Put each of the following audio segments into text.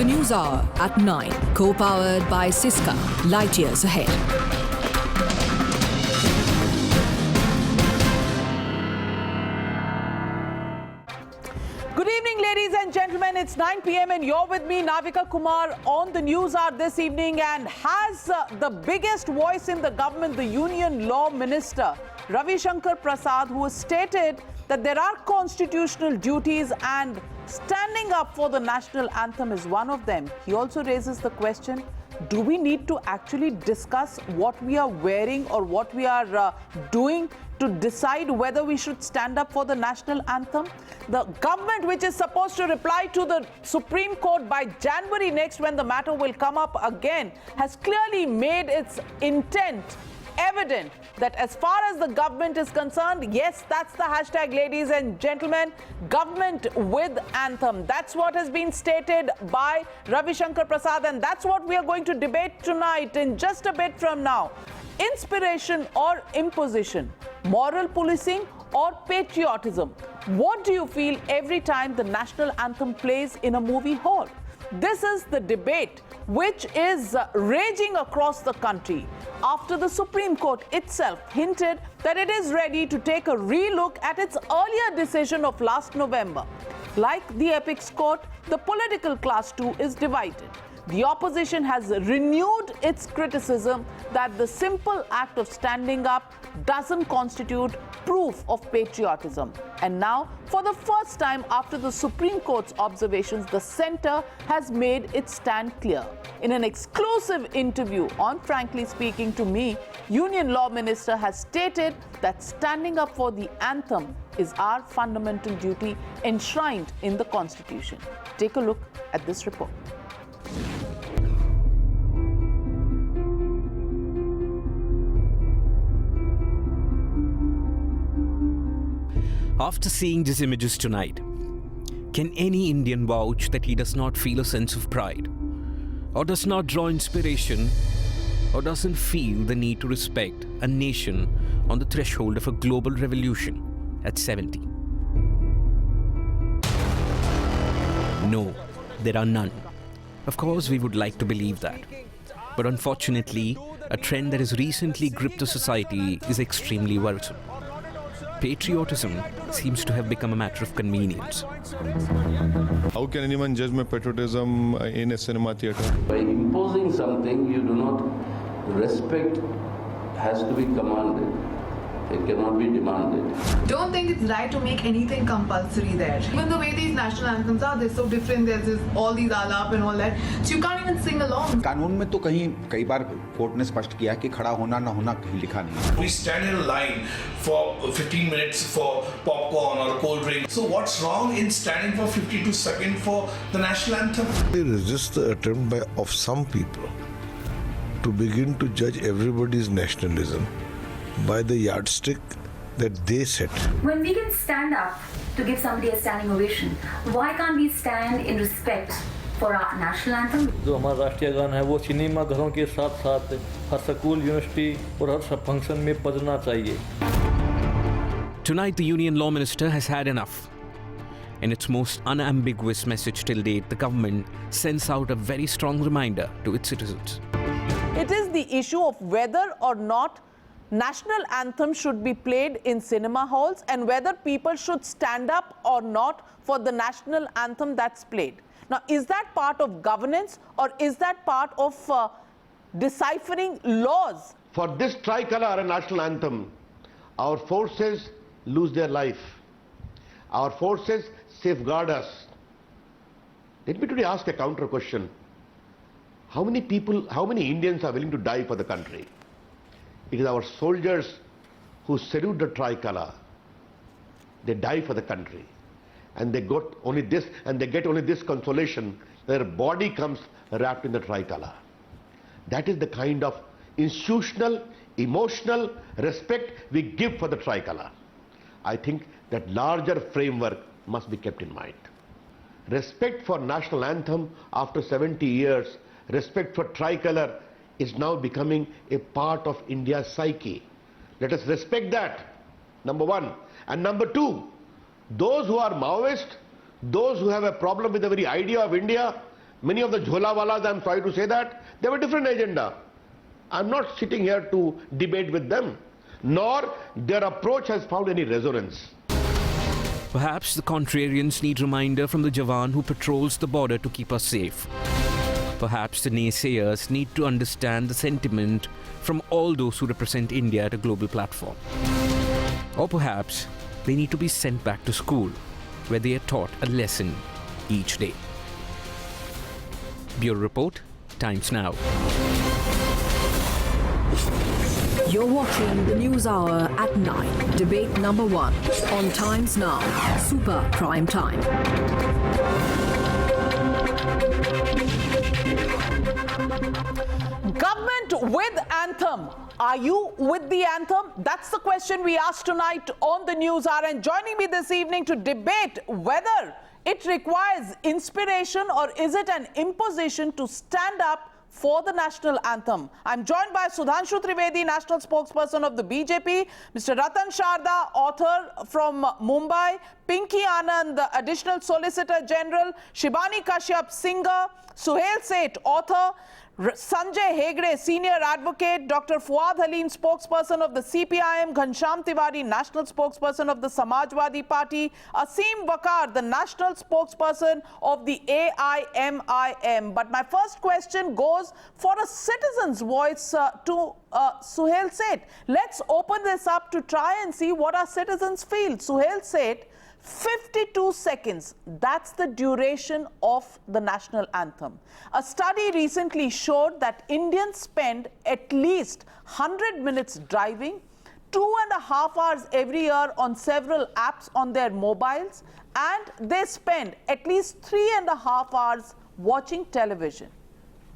The News Hour at 9, co-powered by Syska. Light years ahead. Good evening, ladies and gentlemen. It's 9 p.m. and you're with me, Navika Kumar, on the News Hour this evening. And has the biggest voice in the government, the Union Law Minister, Ravi Shankar Prasad, who has stated that there are constitutional duties and standing up for the national anthem is one of them. He also raises the question, do we need to actually discuss what we are wearing or what we are doing to decide whether we should stand up for the national anthem? The government, which is supposed to reply to the Supreme Court by January next, when the matter will come up again, has clearly made its intent evident that as far as the government is concerned, yes, that's the hashtag, ladies and gentlemen, government with anthem. That's what has been stated by Ravi Shankar Prasad, and that's what we are going to debate tonight in just a bit from now. Inspiration or imposition, moral policing or patriotism? What do you feel every time the national anthem plays in a movie hall? This is the debate which is raging across the country after the Supreme Court itself hinted that it is ready to take a relook at its earlier decision of last November. Like the Apex Court, the political class too is divided. The opposition has renewed its criticism that the simple act of standing up doesn't constitute proof of patriotism. And now, for the first time after the Supreme Court's observations, the centre has made its stand clear. In an exclusive interview on Frankly Speaking to me, Union Law Minister has stated that standing up for the anthem is our fundamental duty enshrined in the Constitution. Take a look at this report. After seeing these images tonight, can any Indian vouch that he does not feel a sense of pride, or does not draw inspiration, or doesn't feel the need to respect a nation on the threshold of a global revolution at 70? No, there are none. Of course, we would like to believe that. But unfortunately, a trend that has recently gripped the society is extremely worrisome. Patriotism seems to have become a matter of convenience. How can anyone judge my patriotism in a cinema theatre? By imposing something, you do not respect, has to be commanded. It cannot be demanded. Don't think it's right to make anything compulsory there. Even the way these national anthems are, they're so different. There's all these alap and all that. So you can't even sing along. कानून में तो कई बार court ने स्पष्ट किया कि खड़ा होना ना होना कहीं लिखा नहीं. We stand in a line for 15 minutes for popcorn or a cold drink. So what's wrong in standing for 52 seconds for the national anthem? I resist the attempt of some people to begin to judge everybody's nationalism by the yardstick that they set. When we can stand up to give somebody a standing ovation, why can't we stand in respect for our national anthem? जो हमारा राष्ट्रीय गान है वो cinema घरों के साथ साथ हर स्कूल, यूनिवर्सिटी और हर फंक्शन में बजना चाहिए. Tonight, the Union Law Minister has had enough. In its most unambiguous message till date, the government sends out a very strong reminder to its citizens. It is the issue of whether or not national anthem should be played in cinema halls and whether people should stand up or not for the national anthem that's played. Now, is that part of governance or is that part of deciphering laws? For this tricolor and national anthem, our forces lose their life. Our forces safeguard us. Let me today ask a counter question. How many people, how many Indians are willing to die for the country? It is our soldiers who salute the tricolor. They die for the country. And they got only this, and they get only this consolation. Their body comes wrapped in the tricolor. That is the kind of institutional, emotional respect we give for the tricolor. I think that larger framework must be kept in mind. Respect for national anthem after 70 years, respect for tricolor is now becoming a part of India's psyche. Let us respect that, number one. And number two, those who are Maoist, those who have a problem with the very idea of India, Many of the Jholawalas, I'm sorry to say that, they have a different agenda. I'm not sitting here to debate with them, nor their approach has found any resonance. Perhaps the contrarians need reminder from the Jawan who patrols the border to keep us safe. Perhaps the naysayers need to understand the sentiment from all those who represent India at a global platform. Or perhaps they need to be sent back to school, where they are taught a lesson each day. Bureau Report, Times Now. You're watching the News Hour at 9. Debate number 1 on Times Now. Super Prime Time. Government with anthem. Are you with the anthem? That's the question we asked tonight on the News Hour. And joining me this evening to debate whether it requires inspiration or is it an imposition to stand up for the national anthem. I'm joined by Sudhanshu Trivedi, national spokesperson of the BJP, Mr. Ratan Sharda, author from Mumbai, Pinky Anand, the additional solicitor general, Shibani Kashyap, singer, Suhail Seth, author, Sanjay Hegde, senior advocate, Dr. Fuad Halim, spokesperson of the CPIM, Ghanshyam Tiwari, national spokesperson of the Samajwadi Party, Asim Wakar, the national spokesperson of the AIMIM. But my first question goes for a citizen's voice to Suhail Seth. Let's open this up to try and see what our citizens feel. Suhail Seth, 52 seconds, that's the duration of the national anthem. A study recently showed that Indians spend at least 100 minutes driving, 2.5 hours every year on several apps on their mobiles, and they spend at least 3.5 hours watching television.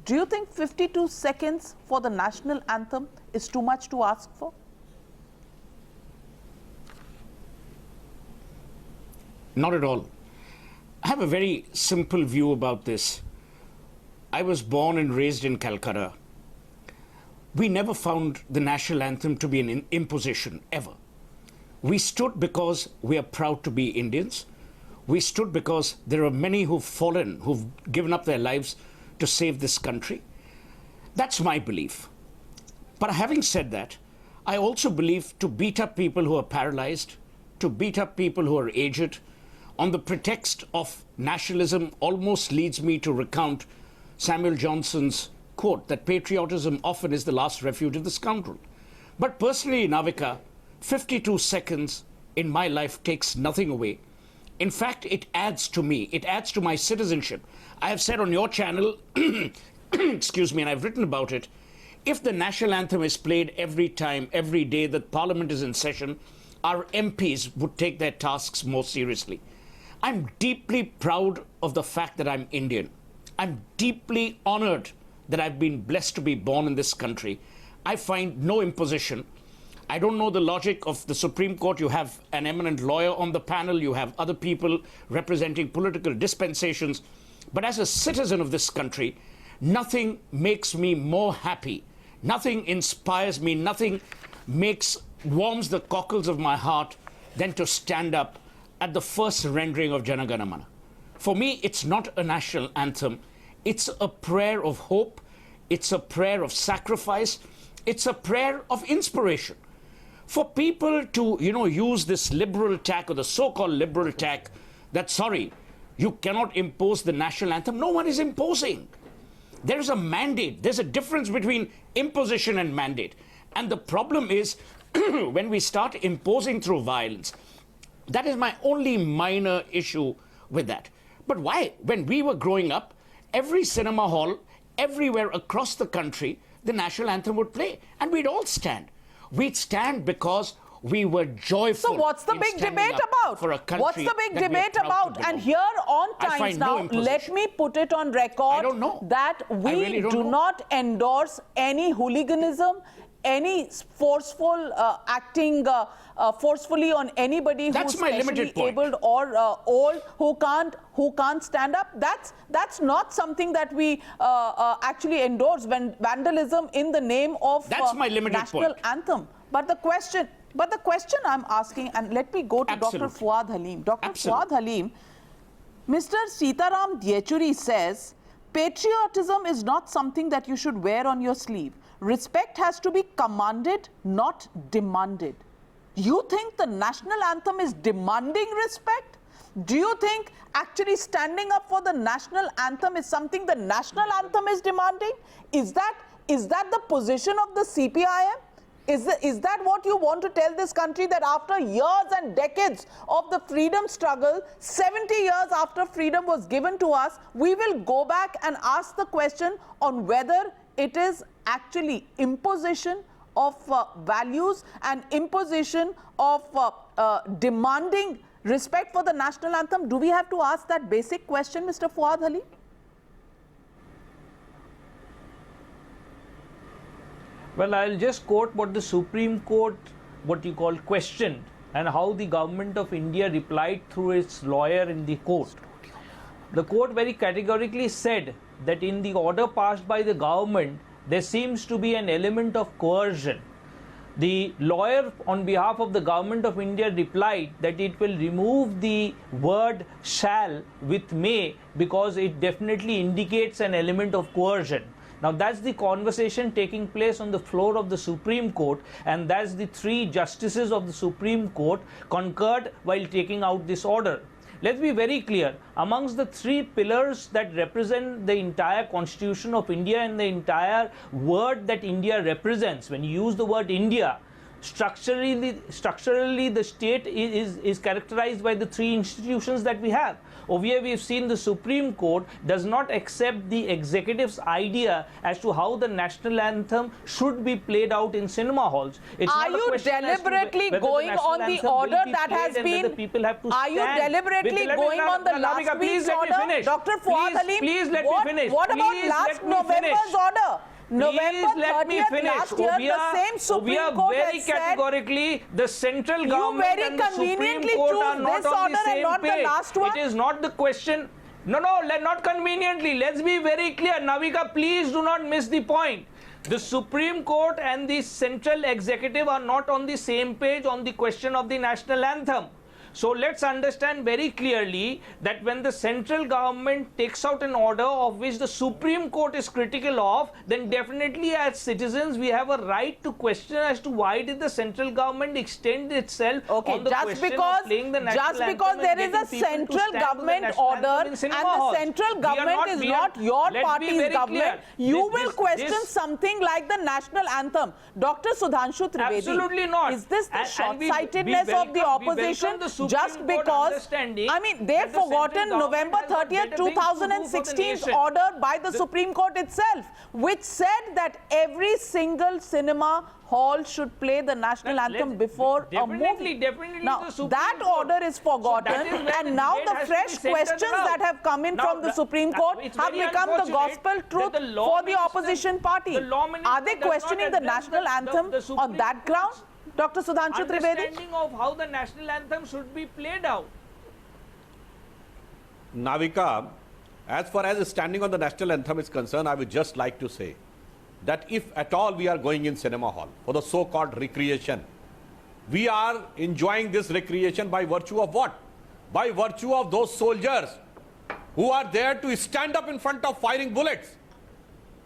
Do you think 52 seconds for the national anthem is too much to ask for? Not at all. I have a very simple view about this. I was born and raised in Calcutta. We never found the national anthem to be an imposition, ever. We stood because we are proud to be Indians. We stood because there are many who've fallen, who've given up their lives to save this country. That's my belief. But having said that, I also believe to beat up people who are paralyzed, to beat up people who are aged, on the pretext of nationalism almost leads me to recount Samuel Johnson's quote that patriotism often is the last refuge of the scoundrel. But personally, Navika, 52 seconds in my life takes nothing away. In fact, it adds to me, it adds to my citizenship. I have said on your channel, excuse me, and I've written about it, if the national anthem is played every time, every day that Parliament is in session, our MPs would take their tasks more seriously. I'm deeply proud of the fact that I'm Indian. I'm deeply honored that I've been blessed to be born in this country. I find no imposition. I don't know the logic of the Supreme Court. You have an eminent lawyer on the panel. You have other people representing political dispensations. But as a citizen of this country, nothing makes me more happy. Nothing inspires me. Nothing warms the cockles of my heart than to stand up at the first rendering of Jana Gana Mana. For me, it's not a national anthem. It's a prayer of hope. It's a prayer of sacrifice. It's a prayer of inspiration. For people to, use this liberal tack or the so-called liberal tack that, sorry, you cannot impose the national anthem. No one is imposing. There is a mandate. There's a difference between imposition and mandate. And the problem is when we start imposing through violence. That is my only minor issue with that. But why? When we were growing up, every cinema hall, everywhere across the country, the national anthem would play. And we'd all stand. We'd stand because we were joyful. So what's the big debate about? For a country what's the big debate about? And here on Times Now, let me put it on record that we do not endorse any hooliganism, any forceful acting forcefully on anybody who's specially abled or old who can't stand up. That's not something that we actually endorse. When vandalism in the name of national anthem. But the question I'm asking, and let me go to Dr. Fuad Halim. Dr. Fuad Halim, Mr. Sitaram Yechuri says Patriotism is not something that you should wear on your sleeve. Respect has to be commanded, not demanded. You think the national anthem is demanding respect? Do you think actually standing up for the national anthem is something the national anthem is demanding? Is that the position of the CPIM? Is that what you want to tell this country, that after years and decades of the freedom struggle, 70 years after freedom was given to us, we will go back and ask the question on whether it is actually imposition of values and imposition of demanding respect for the national anthem? Do we have to ask that basic question, Mr. Fuad Halim? Well, I'll just quote what the Supreme Court, what you call, questioned, and how the government of India replied through its lawyer in the court. The court very categorically said that in the order passed by the government, there seems to be an element of coercion. The lawyer on behalf of the government of India replied that it will remove the word shall with may because it definitely indicates an element of coercion. Now that's the conversation taking place on the floor of the Supreme Court, and that's the three justices of the Supreme Court concurred while taking out this order. Let's be very clear, amongst the three pillars that represent the entire Constitution of India and the entire word that India represents, when you use the word India, structurally the state is characterized by the three institutions that we have. Over here we've seen the Supreme Court does not accept the executive's idea as to how the national anthem should be played out in cinema halls. Are you deliberately going on the order that has been... Are you deliberately going on the last week's order? Dr. Fuad Halim, please let me finish. What about last November's order? November 30th last year, the same Supreme Court very has said, categorically, the central government and the Supreme Court are not on the same page. It is not the question. No, not conveniently. Let's be very clear. Navika, please do not miss the point. The Supreme Court and the central executive are not on the same page on the question of the national anthem. So let's understand very clearly that when the central government takes out an order of which the Supreme Court is critical of, then definitely as citizens we have a right to question as to why did the central government extend itself on the question of playing the national anthem. Just because there is a central government order and the central government is not your party's government, you will question something like the national anthem. Dr. Sudhanshu Trivedi, absolutely not. Is this the short-sightedness of the opposition? Just because, I mean, they've forgotten November 30th, 2016's order by the Supreme Court itself, which said that every single cinema hall should play the national anthem before a movie. Now, that order is forgotten, and now the fresh questions that have come in from the Supreme Court have become the gospel truth for the opposition party. Are they questioning the national anthem on that ground? Dr. Sudhanshu Trivedi? Understanding of how the national anthem should be played out. Navika, as far as standing on the national anthem is concerned, I would just like to say that if at all we are going in cinema hall for the so-called recreation, we are enjoying this recreation by virtue of what? By virtue of those soldiers who are there to stand up in front of firing bullets.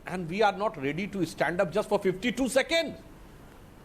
And we are not ready to stand up just for 52 seconds.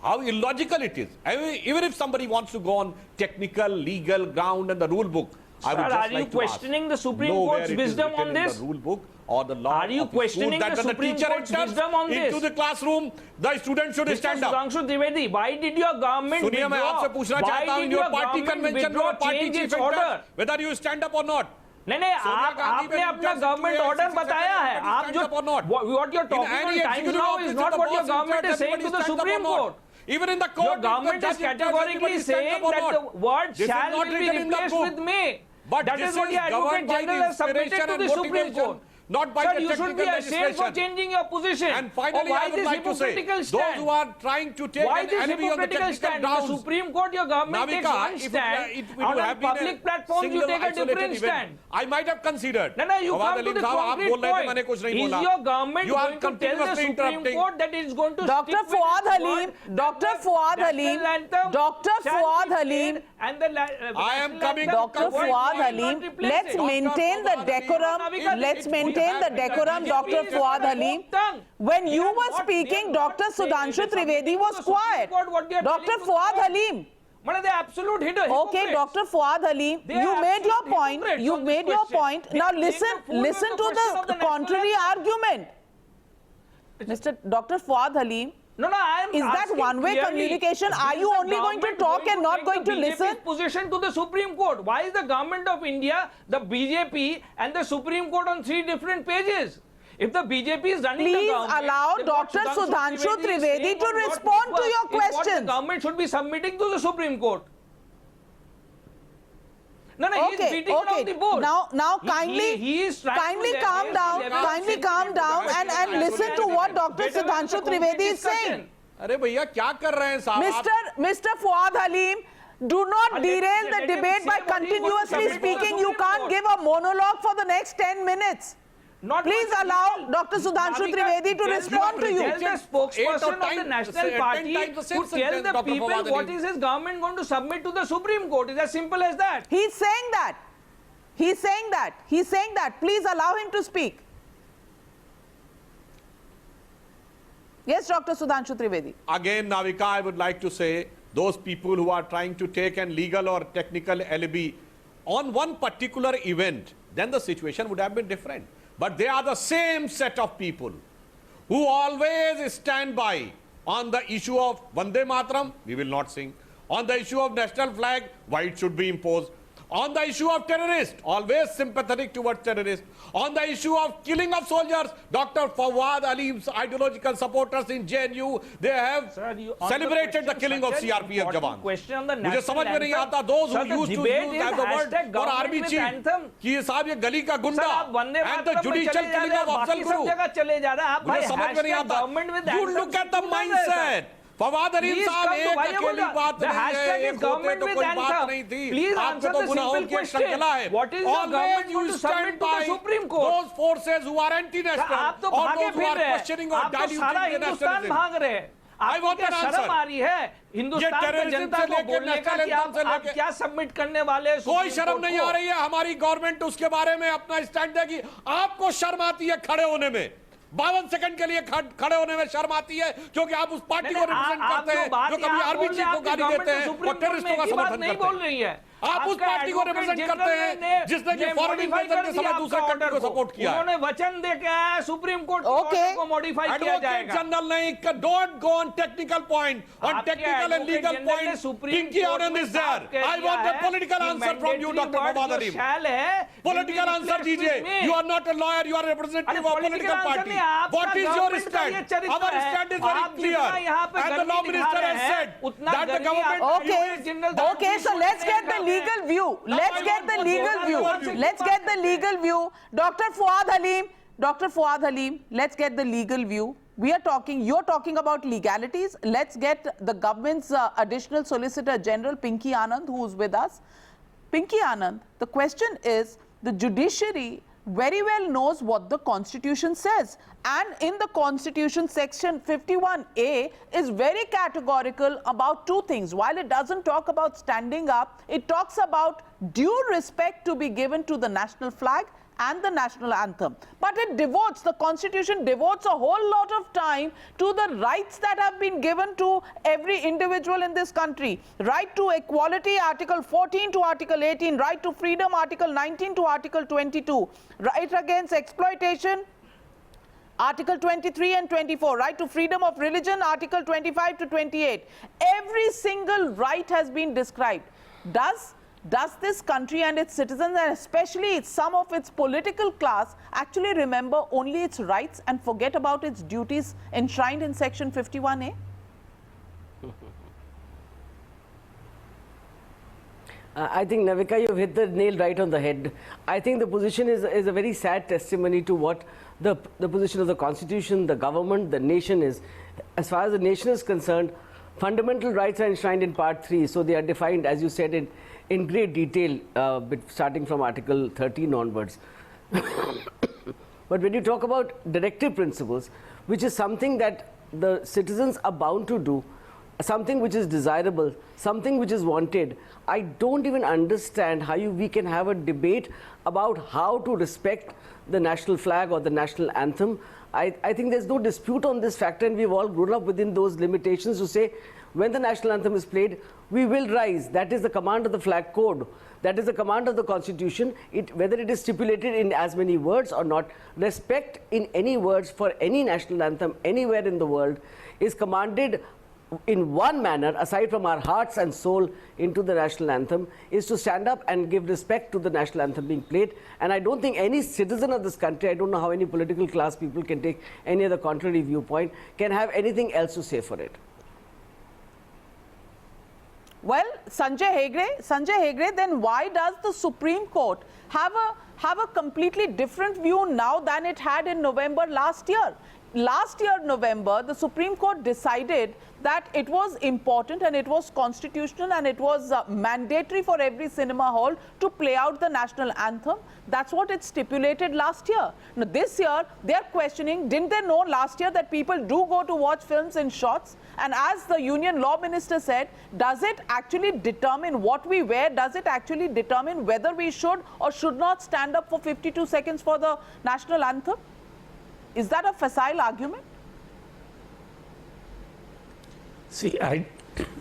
How illogical it is. I mean, even if somebody wants to go on technical, legal ground and the rule book, I would just like to ask. Are you questioning the Supreme Court's wisdom on this? The rule book or the law. Are you questioning the Supreme Court's wisdom on this? Into the classroom, the student should stand up. Sudhanshu Trivedi, why did your government withdraw? Why did your government withdraw, change its order? Whether you stand up or not. नहीं आपने अपना government order बताया है आप जो what you're talking on Times Now is not what your government is saying to the Supreme Court. Even in the court, your government is categorically saying that the word shall will be replaced with may. But that is what the Advocate General has submitted to the Supreme Court. Not by Sir, the you should be ashamed for changing your position. And finally, I would like to say, those who are trying to take an enemy on the technical grounds, the Supreme Court, your government takes one stand. On public platforms, you take a different stand. I might have considered. No, you come to the concrete point. Is your government going to tell the Supreme Court that it is going to Dr. Fuad Halim, Dr. Fuad Halim, Dr. Fuad Halim, I am coming. Dr. Fuad Halim, let's maintain the decorum. Let's maintain maintain the decorum, Dr. Fuad Halim. When you were speaking, Dr. Sudhanshu Trivedi was quiet. Dr. Fuad Halim. They absolute hitter. Okay, Dr. Fuad Halim, you made your point. You made your point. Now listen to the contrary argument. Mr. Dr. Fuad Halim. Is that one-way communication? Are you only going to talk and not going to listen? Position to the Supreme Court. Why is the government of India, the BJP and the Supreme Court on 3 different pages? If the BJP is running the government, please allow Dr. Sudhanshu Trivedi to respond to your questions. What the government should be submitting to the Supreme Court. He's beating around the bush. Now kindly calm down and listen to what Dr. Sudhanshu Trivedi is saying. अरे भैया क्या कर रहे हैं साहब? Mr. Fuad Halim, do not derail the debate by continuously speaking. You can't give a monologue for the next 10 minutes. Please allow Dr. Sudhanshu Trivedi to respond to you. Tell the spokesperson of the National Party to tell the people what is his government going to submit to the Supreme Court. It's as simple as that. He's saying that. He's saying that. Please allow him to speak. Yes, Dr. Sudhanshu Trivedi. Again, Navika, I would like to say, those people who are trying to take an legal or technical alibi on one particular event, then the situation would have been different. But they are the same set of people who always stand by on the issue of Vande Mataram, we will not sing. On the issue of national flag, why it should be imposed. On the issue of terrorists, always sympathetic towards terrorists. On the issue of killing of soldiers, Dr. Fawad Halim's ideological supporters in JNU, they have celebrated the killing of CRPF Jawan. मुझे समझ में नहीं आता those who used to use as the word for army chief कि ये साहब ये गली का गुंडा and the judicial killing of Afzal Guru. मुझे समझ में नहीं आता. You look at the mindset. Fawad haleem साहब एक अकेली बात नहीं है, एक होते तो कोई बात नहीं थी. आपको तो गुनाहों की एक श्रृंखला है. Always you stand by those forces who are anti-national or those who are questioning or diluting the nationalism. I want an answer. शर्म आ रही है हिंदुस्तान की जनता को बोलने का कि आप क्या सबमिट करने वाले हैं. कोई शर्म नहीं आ रही है. हमारी गवर्नमेंट उसके बारे में अपना स्टैंड देगी. आपको शर्म आती है खड़े होने में. 52 सेकंड के लिए खड़े होने में शर्म आती है क्योंकि आप उस पार्टी को रिप्रेजेंट करते हैं जो कभी आर्मी चीफ को गाली देते हैं और टेररिस्टों का समर्थन करते हैं. आप उस पार्टी को रिप्रेजेंट करते हैं जिसने कि फॉरेन इन्वेजन के समय दूसरे कंट्री को सपोर्ट किया. उन्होंने वचन दे के आया सुप्रीम कोर्ट को मॉडिफाई किया जाएगा. जनरल नहीं, don't go on technical point. On technical and legal point Pinky Anand is there. I want a political answer from you doctor Fawad Halim. Political answer दीजिए. You are not a lawyer, you are representative of political party. What is your stand? Our stand is very clear and the law minister has said that the government. Okay, so let's get the legal view. Let's get the legal view. Dr. Fuad Halim, let's get the legal view. You're talking about legalities. Let's get the government's additional Solicitor General, Pinky Anand, who's with us. Pinky Anand, the question is, the judiciary very well knows what the Constitution says. And in the Constitution, Section 51A is very categorical about 2 things. While it doesn't talk about standing up, it talks about due respect to be given to the national flag and the national anthem. But the Constitution devotes a whole lot of time to the rights that have been given to every individual in this country. Right to equality, Article 14 to Article 18. Right to freedom, Article 19 to Article 22. Right against exploitation, Article 23 and 24. Right to freedom of religion, Article 25 to 28. Every single right has been described. Does this country and its citizens, and especially some of its political class, actually remember only its rights and forget about its duties enshrined in Section 51A? I think, Navika, you've hit the nail right on the head. I think the position is a very sad testimony to what the position of the Constitution, the government, the nation is. As far as the nation is concerned, fundamental rights are enshrined in Part 3, so they are defined, as you said, in great detail, starting from Article 13 onwards. But when you talk about directive principles, which is something that the citizens are bound to do, something which is desirable, something which is wanted. I don't even understand how we can have a debate about how to respect the national flag or the national anthem. I think there's no dispute on this factor, and we've all grown up within those limitations to say when the national anthem is played, we will rise. That is the command of the flag code. That is the command of the Constitution. Whether it is stipulated in as many words or not, respect in any words for any national anthem anywhere in the world is commanded in one manner, aside from our hearts and soul into the national anthem, is to stand up and give respect to the national anthem being played. And I don't think any citizen of this country, I don't know how any political class people can take any other contrary viewpoint, can have anything else to say for it. Well, Sanjay Hegde, then why does the Supreme Court have a completely different view now than it had in November last year? Last year, November, the Supreme Court decided that it was important and it was constitutional and it was mandatory for every cinema hall to play out the national anthem. That's what it stipulated last year. Now, this year, they're questioning, didn't they know last year that people do go to watch films in shots? And as the Union Law Minister said, does it actually determine what we wear? Does it actually determine whether we should or should not stand up for 52 seconds for the national anthem? Is that a facile argument? See,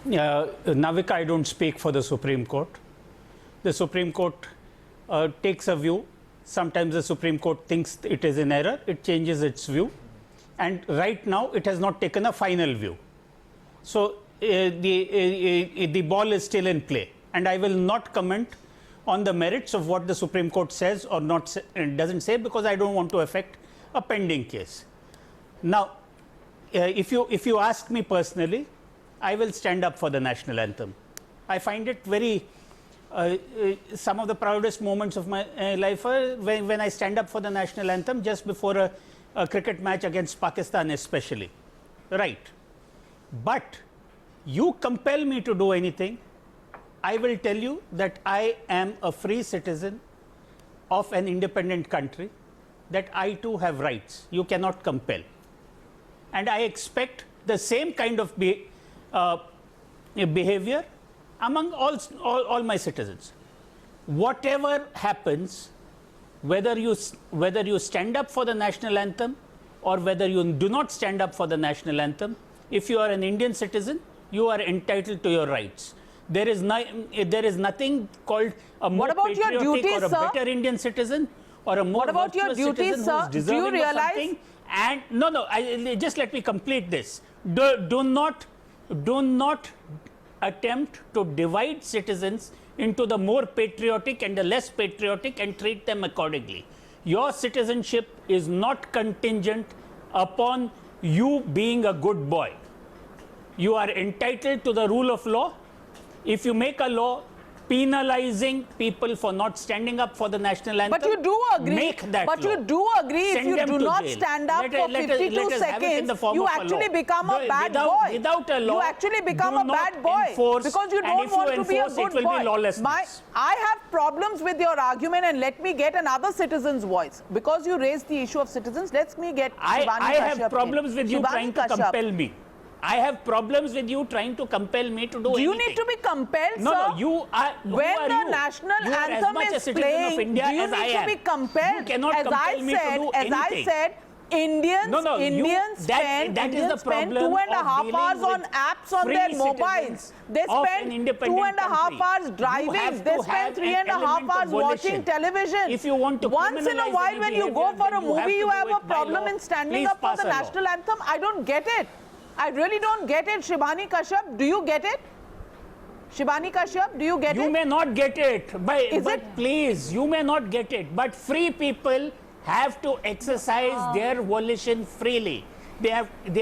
Navika, I don't speak for the Supreme Court. The Supreme Court takes a view. Sometimes the Supreme Court thinks it is in error. It changes its view. And right now, it has not taken a final view. So, the ball is still in play. And I will not comment on the merits of what the Supreme Court says or not doesn't say, because I don't want to affect a pending case. Now, if you ask me personally, I will stand up for the national anthem. I find it very, some of the proudest moments of my life are when I stand up for the national anthem just before a cricket match against Pakistan especially, right? But you compel me to do anything, I will tell you that I am a free citizen of an independent country, that I too have rights. You cannot compel. And I expect the same kind of behavior among all my citizens. Whatever happens, whether you stand up for the national anthem or whether you do not stand up for the national anthem, if you are an Indian citizen, you are entitled to your rights. There is nothing called a more patriotic or a better Indian citizen or a more virtuous citizen who is deserving of something. And no, just let me complete this. Do not attempt to divide citizens into the more patriotic and the less patriotic and treat them accordingly. Your citizenship is not contingent upon you being a good boy. You are entitled to the rule of law. If you make a law penalizing people for not standing up for the national anthem, but you do agree, make that law. You do agree if you do not stand up for 52 seconds, you actually become a bad boy. Without a law, you actually become a bad boy because you don't want to be a good boy. I have problems with your argument, and let me get another citizen's voice. Because you raised the issue of citizens, let me get Shivani Kashyap. I have problems with you trying to compel me. I have problems with you trying to compel me to do anything. You need to be compelled, sir. No, you are. When the national anthem is playing, do you need to be compelled? You cannot compel me to do anything. As I said, Indians spend 2.5 hours on apps on their mobiles. They spend 2.5 hours driving. They spend 3.5 hours watching television. If you want to once in a while, when you go for a movie, you have a problem in standing up for the national anthem. I don't get it. I really don't get it. Shivani Kashyap, do you get it? Shivani Kashyap, do you get it? You may not get it, but please, you may not get it. But free people have to exercise their volition freely. They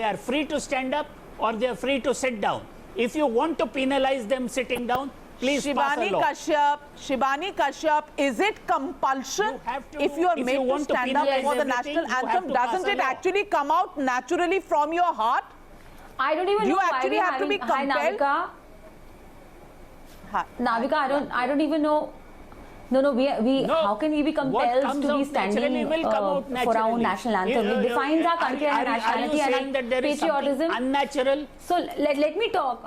are free to stand up or they are free to sit down. If you want to penalize them sitting down, please pass a law. Shivani Kashyap, is it compulsion if you are made to stand up for the national anthem? Doesn't it actually come out naturally from your heart? I don't even know why we have to be compelled. Navika, I don't even know No, how can we be compelled to be standing for our own national anthem? It defines our country and our nationality and our patriotism. Unnatural. So let me talk.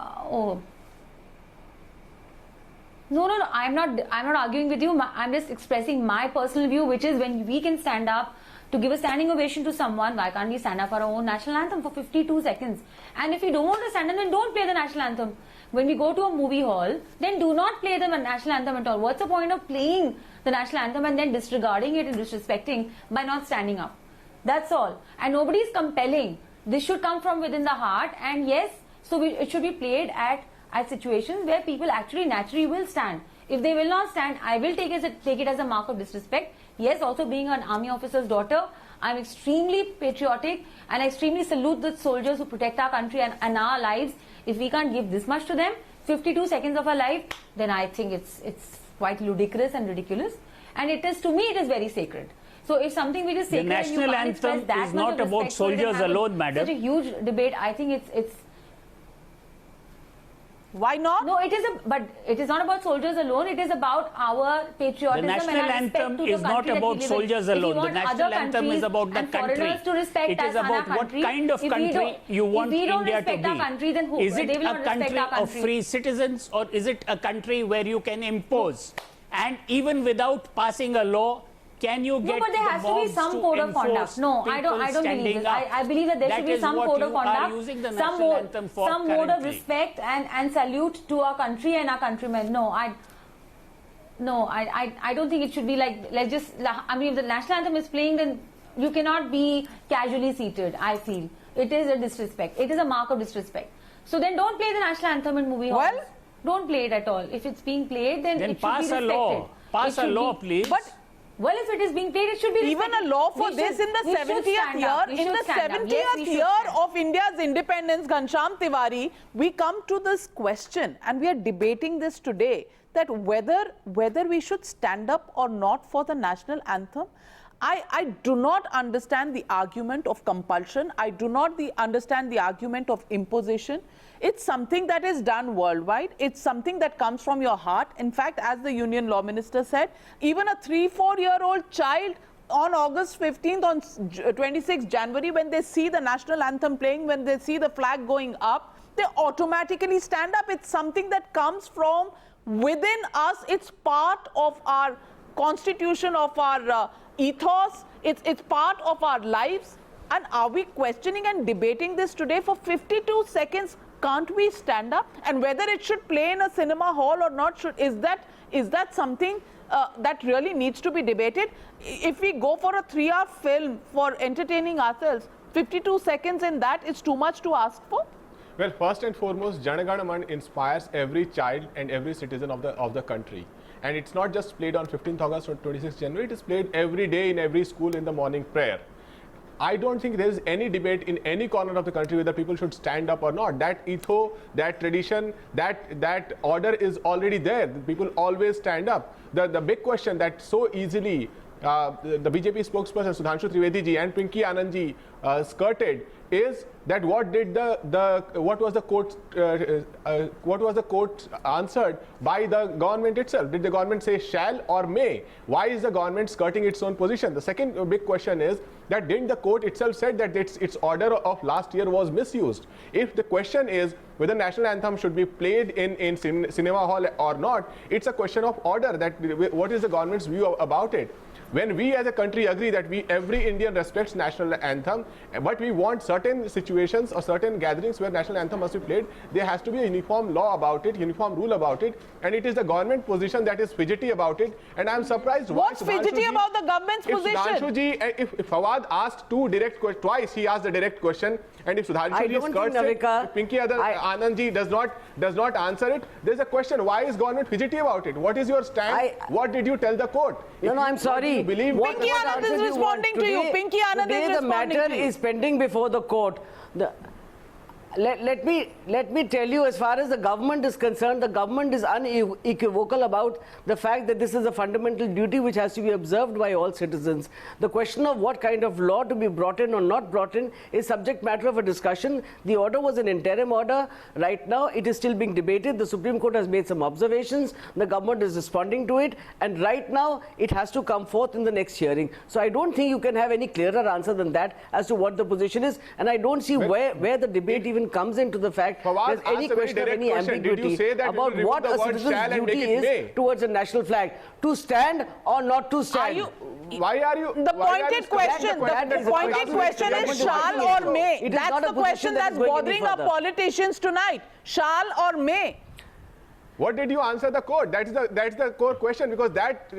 No, I'm not arguing with you. I'm just expressing my personal view, which is when we can stand up to give a standing ovation to someone, why can't we stand up for our own national anthem for 52 seconds? And if you don't want to stand up, then don't play the national anthem. When we go to a movie hall, then do not play the national anthem at all. What's the point of playing the national anthem and then disregarding it and disrespecting by not standing up? That's all. And nobody is compelling. This should come from within the heart. And yes, so it should be played at situations where people actually naturally will stand. If they will not stand, I will take it as a mark of disrespect. Yes, also being an army officer's daughter, I'm extremely patriotic and I extremely salute the soldiers who protect our country and our lives. If we can't give this much to them, 52 seconds of our life, then I think it's quite ludicrous and ridiculous. And it is, to me, it is very sacred. So if something which is sacred, the national anthem is not about soldiers alone, madam. Such a huge debate. I think it's. Why not? No, but it is not about soldiers alone. It is about our patriotism. The national anthem is not about soldiers alone. The national anthem is about the country. It is about what kind of country you want India to be. Our country, then who? Is it a country of free citizens, or is it a country where you can impose? And even without passing a law, can you get but there has to be some code of conduct. No, I don't believe this. I believe that there should be some code of conduct, some mode of respect and salute to our country and our countrymen. No, I don't think it should be like, let's just, I mean, if the national anthem is playing, then you cannot be casually seated, I feel. It is a disrespect. It is a mark of disrespect. So then don't play the national anthem in movie halls. Don't play it at all. If it's being played, then it should pass be respected. A law. Pass a law, please. Well, if it is being played, it should be even respected. a law for this in the 70th year. In the 70th year of India's independence, Ghanshyam Tiwari, we come to this question and we are debating this today, that whether we should stand up or not for the national anthem. I do not understand the argument of compulsion. I do not understand the argument of imposition. It's something that is done worldwide. It's something that comes from your heart. In fact, as the Union Law Minister said, even a 3-4-year-old child on August 15th, on 26th January, when they see the national anthem playing, when they see the flag going up, they automatically stand up. It's something that comes from within us. It's part of our constitution, of our ethos. It's part of our lives. And are we questioning and debating this today for 52 seconds? Can't we stand up? And whether it should play in a cinema hall or not, is that something that really needs to be debated? If we go for a 3-hour film for entertaining ourselves, 52 seconds in that is too much to ask for? Well, first and foremost, Jana Gana Man inspires every child and every citizen of the country. And it's not just played on 15th August or 26th January, it is played every day in every school in the morning prayer. I don't think there is any debate in any corner of the country whether people should stand up or not. That ethos, that tradition, that order is already there. People always stand up. The big question that so easily the BJP spokesperson Sudhanshu Trivedi ji and Pinky Anand ji skirted is that what was the court answered by the government itself? Did the government say shall or may? Why is the government skirting its own position? The second big question is that didn't the court itself said that its order of last year was misused? If the question is whether national anthem should be played in cinema hall or not, it's a question of order, that what is the government's view about it. When we as a country agree that every Indian respects national anthem, but we want certain situations or certain gatherings where national anthem must be played, there has to be a uniform law about it, uniform rule about it, and it is the government position that is fidgety about it. And I'm surprised what's fidgety about the government's position? If Fawad asked twice he asked the direct question, and if Sudhanshu ji skirts it, if Pinky Anand ji does not answer it, there's a question: why is government fidgety about it? What is your stand? What did you tell the court? No, I'm sorry. Pinky Anand is responding to you. Pinky Anand is responding to you. The matter is pending before the court. Let me tell you, as far as the government is concerned, the government is unequivocal about the fact that this is a fundamental duty which has to be observed by all citizens. The question of what kind of law to be brought in or not brought in is subject matter of a discussion. The order was an interim order. Right now, it is still being debated. The Supreme Court has made some observations. The government is responding to it. And right now, it has to come forth in the next hearing. So I don't think you can have any clearer answer than that as to what the position is. And I don't see where the debate even comes into the fact there's any question of any ambiguity about what a citizen's duty is towards a national flag. To stand or not to stand. Why are you? The pointed question. The pointed question is shall or may. That's the question that's bothering our politicians tonight. Shall or may. What did you answer the court? That's the core question, because that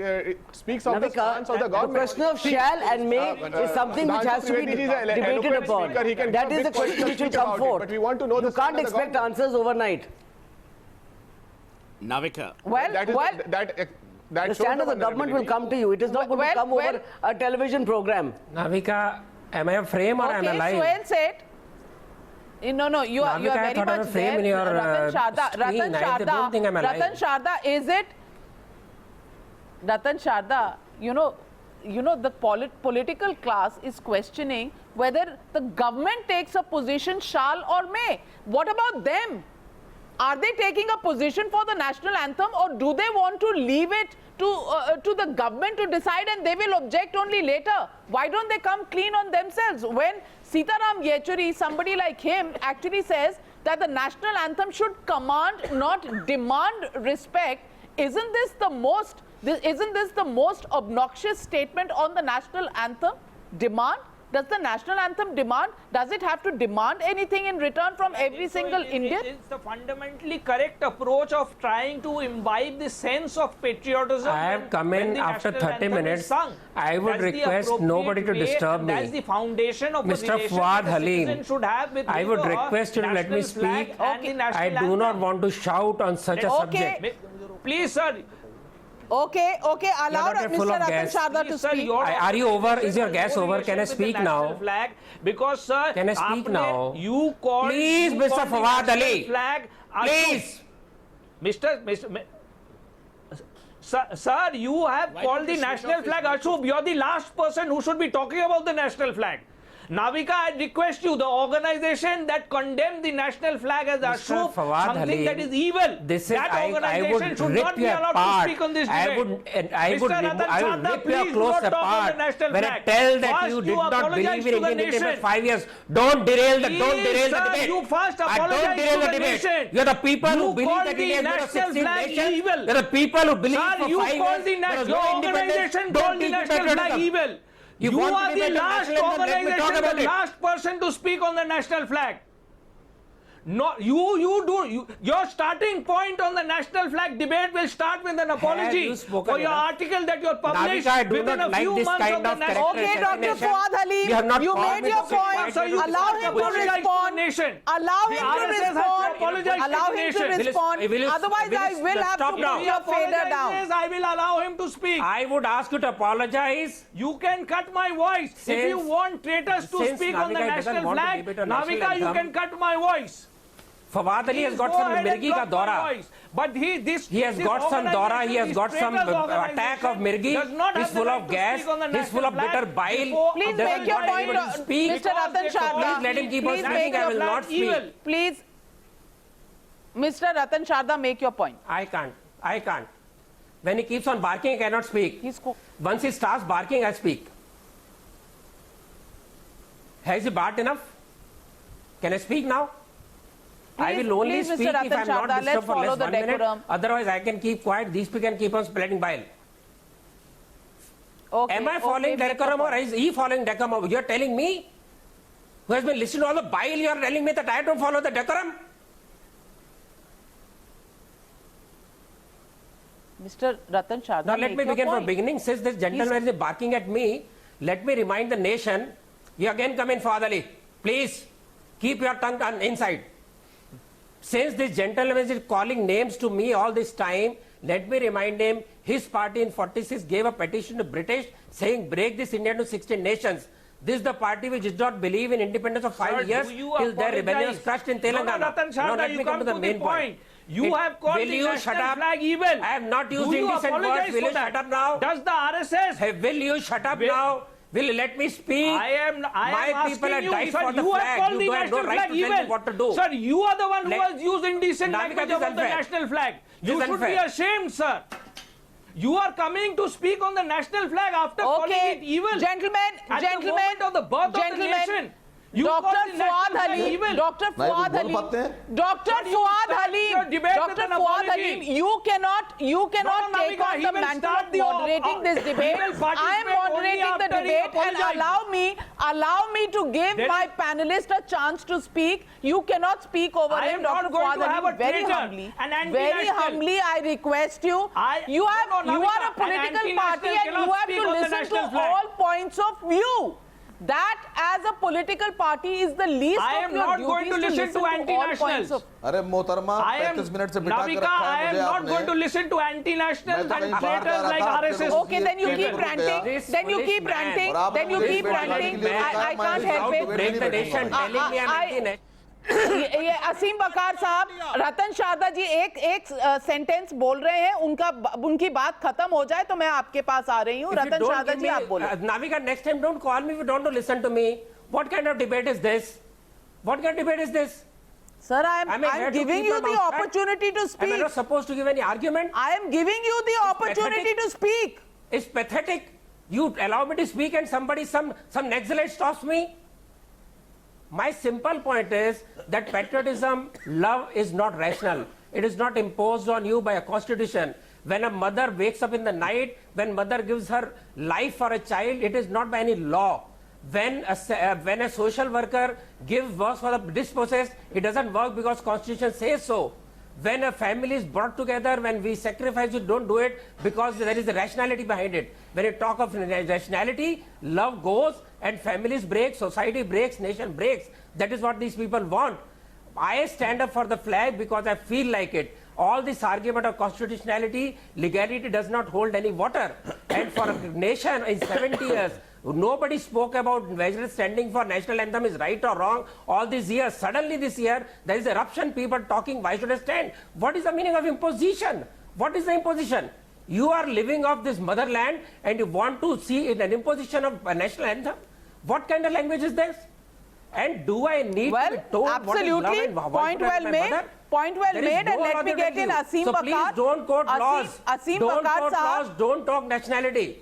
speaks of the stance of the government. The question of shall and may is something which has to be debated upon. That is the question which will come forth. But we want to know you can't expect answers overnight. Navika. The stand of the government will come to you. It is not going to come over a television program. Navika, am I a frame or am I live? Okay, Swain said. No, you are very much there. Ratan Sharda, is it? Ratan Sharda, you know the political class is questioning whether the government takes a position shall or may. What about them? Are they taking a position for the national anthem, or do they want to leave it to the government to decide and they will object only later? Why don't they come clean on themselves? When Sitaram Yechury, somebody like him, actually says that the national anthem should command, not demand respect, isn't this the most obnoxious statement on the national anthem? Demand? Does the national anthem demand? Does it have to demand anything in return from every single Indian? It's the fundamentally correct approach of trying to imbibe the sense of patriotism. I have come in after 30 minutes. I would request nobody to disturb me. That's the foundation of Mr. Fawad Halim, I would request you to let me speak. I do not want to shout on such a subject. Please, sir. Okay, allow Mr. Ratan Sharda to speak. Are you over? Is your gas over? Can I speak now? Flag, because, sir, can I speak now? You called. Please, Mr. Fawad Ali. Flag. Please. Sir, you have called the national flag Ashub. You're the last person who should be talking about the national flag. Navika, I request you, the organization that condemned the national flag as Ashub, something that is evil, that organization should not be allowed to speak on this debate. I would rip your clothes apart when I tell that you did not believe in Indian independence 5 years. Don't derail the debate. You first apologize to the nation. You're the people who believe that India is not a 16th nation. You're the people who believe for 5 years your organization called the national flag evil. You are the last organization, the last person to speak on the national flag. No, your starting point on the national flag debate will start with an apology for your article that you published within a few months of the national. Okay, Dr. Fawad Halim, you made your point. Allow him to respond. Allow him to respond. Otherwise, I will have to put your fader down. I will allow him to speak. I would ask you to apologize. You can cut my voice. If you want traitors to speak on the national flag, Navika, you can cut my voice. Fawad Ali has got some Mirgi ka dora. But he has got some dora, he has got some attack of Mirgi. He's full of gas, he's full of bitter bile. Please make your point, Mr. Ratan Sharda. Please let him keep on speaking, I will not speak. Please, Mr. Ratan Sharda, make your point. I can't. When he keeps on barking, I cannot speak. Once he starts barking, I speak. Has he barked enough? Can I speak now? I will only speak if I am not disturbed for less 1 minute. Otherwise, I can keep quiet. These people can keep on spreading bile. Am I following decorum or is he following decorum? You are telling me, who has been listening to all the bile, you are telling me that I don't follow the decorum? Mr. Ratan Sharda, now let me begin from beginning. Since this gentleman is barking at me, let me remind the nation. You again come in, Fawad Ali. Please keep your tongue inside. Since this gentleman is calling names to me all this time, let me remind him, his party in 46 gave a petition to British saying break this India into 16 nations. This is the party which did not believe in independence of 5 Sir, years do you till their rebellion was apologize? crushed in Telangana. No, Ratan Sharda, let you me come to the main point. You have called will the you national shut up? flag evil. I have not used Do you indecent words. apologize Will for you that? shut up now? Does the RSS? Hey, will you shut up now? Will you let me speak? My people have died for the flag. You don't have no right to tell me what to do. Sir, you are the one who has used indecent Navika, language this is about the unfair. national flag. This You is should be unfair. ashamed, sir. You are coming to speak on the national flag after calling it evil. Gentlemen, At the moment of the birth of the nation. You Dr. call the national Fuad flag Halim, evil. Dr. Fuad Halim, Dr. Fuad Halim, Dr. Fuad Halim, you cannot take on the mantle of moderating this debate. I am moderating the debate and allow me to give my panelist a chance to speak. You cannot speak over him, Dr. Fuad Halim. Very humbly, I request you. You are a political party and you have to listen to all points of view. That as a political party is the least I of am your not duties going to listen to all anti-nationals. points of. अरे मोहतरमा 35 minute से बिठा के Navika, रखा I है am मुझे not आपने। going to listen to anti-nationals and traitors like RSS. Okay, then you keep ranting. Then you keep ranting. Then you keep ranting. I can't help it. Break the nation. Telling me I'm anti-nation. ये असीम बकार साहब, रतन शारदा जी एक sentence बोल रहे हैं, उनकी बात खत्म हो जाए तो मैं आपके पास आ रही हूँ. रतन शारदा जी आप बोलो. Navika, next time don't call me if you don't listen to me. What kind of debate is this? What kind of debate is this? Sir, I'm giving you the opportunity to speak. Am I not supposed to give any argument? I am giving you the opportunity to speak. It's pathetic. You allow me to speak and somebody, some Naxalite stops me. My simple point is that patriotism, love is not rational. It is not imposed on you by a constitution. When a mother wakes up in the night, when mother gives her life for a child, it is not by any law. When a social worker gives work for the dispossessed, it doesn't work because constitution says so. When a family is brought together, when we sacrifice, you don't do it because there is a rationality behind it. When you talk of rationality, love goes and families break, society breaks, nation breaks. That is what these people want. I stand up for the flag because I feel like it. All this argument of constitutionality, legality does not hold any water. And for a nation in 70 years, nobody spoke about whether standing for national anthem is right or wrong. All these years, suddenly this year, there is eruption, people talking, why should I stand? What is the meaning of imposition? What is the imposition? You are living off this motherland and you want to see an imposition of a national anthem? What kind of language is this? And do I need to be told absolutely. What is love and point well made. Mother? Point well There is made. no And let other me get than in you. Asim So Bakar. please don't quote laws. Asim Don't Bakar quote sahab. laws. Don't talk nationality.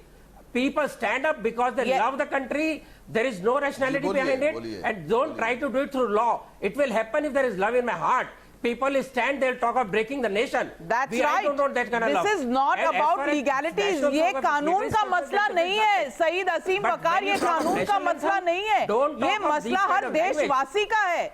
People stand up because they love the country. There is no rationality behind it. And don't try to do it through law. It will happen if there is love in my heart. People will stand, they'll talk of breaking the nation. That's I right. don't want that kind of love. This is not And as about far as legalities. national ये song of कानून का liberation मसला is नहीं है सईद असीम But Bakar when ये you talk of कानून का national मसला anthem, नहीं है don't talk ये of these मसला kind हर of language. देशवासी का है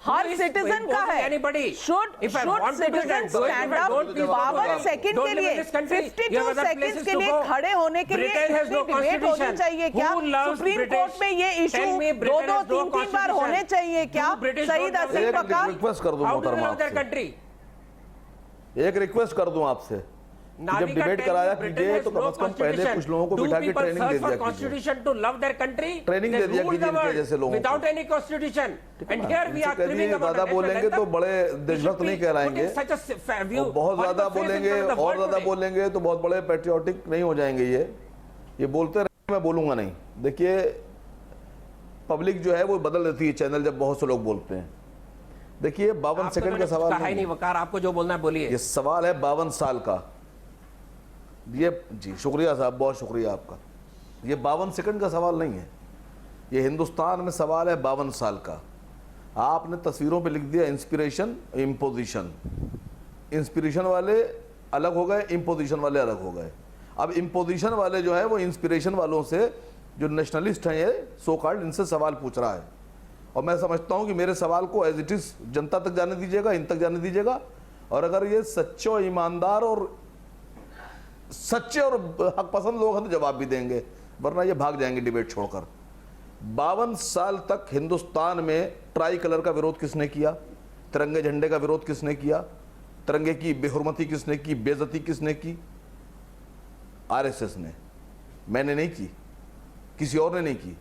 हर सिटीजन का है anybody. should If I want to do it, citizens I'll do it. stand If I up don't, please don't 52 do it. Second Don't के live in लिए this country. You 52 have other seconds places के to लिए go. खड़े होने के लिए Britain has इतनी no debate होनी constitution. चाहिए क्या Who loves supreme British? Court में ये इशू Tell me, दो Britain दो has no तीन तीन बार constitution. होने चाहिए क्या Do British सईद don't have असीम a बकार रिक्वेस्ट कर दूं How do you मोहतरमा love their आपसे country? एक रिक्वेस्ट कर दूं आपसे कि जब Navika, डिबेट tell कराया me, Britain कीजिए has तो कम no से कम पहले constitution. कुछ लोगों को Do बिठा के people training search they for दिया कीजिए constitution to love their country? Training They दे दिया rule कीजिए the इनके world जैसे लोगों without को any constitution. And here we इनसे are कभी cribbing about ज्यादा national बोलेंगे तो anthem. बड़े देशभक्त नहीं कहलाएंगे Putting such a view और बहुत on ज्यादा the face in बोलेंगे front of the और world ज्यादा today. बोलेंगे तो बहुत बड़े पैट्रियोटिक नहीं हो जाएंगे ये बोलते रहे मैं बोलूंगा नहीं देखिए पब्लिक जो है वो बदल देती है चैनल जब बहुत से लोग बोलते हैं देखिए 52 सेकंड का सवाल कहा ही नहीं वकार आपको जो बोलना है बोलिए ये सवाल है 52 साल का ये जी शुक्रिया साहब बहुत शुक्रिया आपका ये 52 सेकंड का सवाल नहीं है ये हिंदुस्तान में सवाल है 52 साल का आपने तस्वीरों पे लिख दिया इंस्पिरेशन इम्पोजिशन इंस्पिरेशन वाले अलग हो गए इम्पोजिशन वाले अलग हो गए अब इम्पोजिशन वाले जो है वो इंस्पिरेशन वालों से जो नेशनलिस्ट हैं ये सो कॉल्ड इनसे सवाल पूछ रहा है और मैं समझता हूं कि मेरे सवाल को एज इट इज जनता तक जाने दीजिएगा इन तक जाने दीजिएगा और अगर ये सच्चे और ईमानदार और सच्चे और हक पसंद लोग हैं तो जवाब भी देंगे वरना ये भाग जाएंगे डिबेट छोड़कर 52 साल तक हिंदुस्तान में ट्राई कलर का विरोध किसने किया तिरंगे झंडे का विरोध किसने किया तिरंगे की बेहुरमती किसने की बेइज्जती किसने की आरएसएस ने मैंने नहीं की किसी और ने नहीं की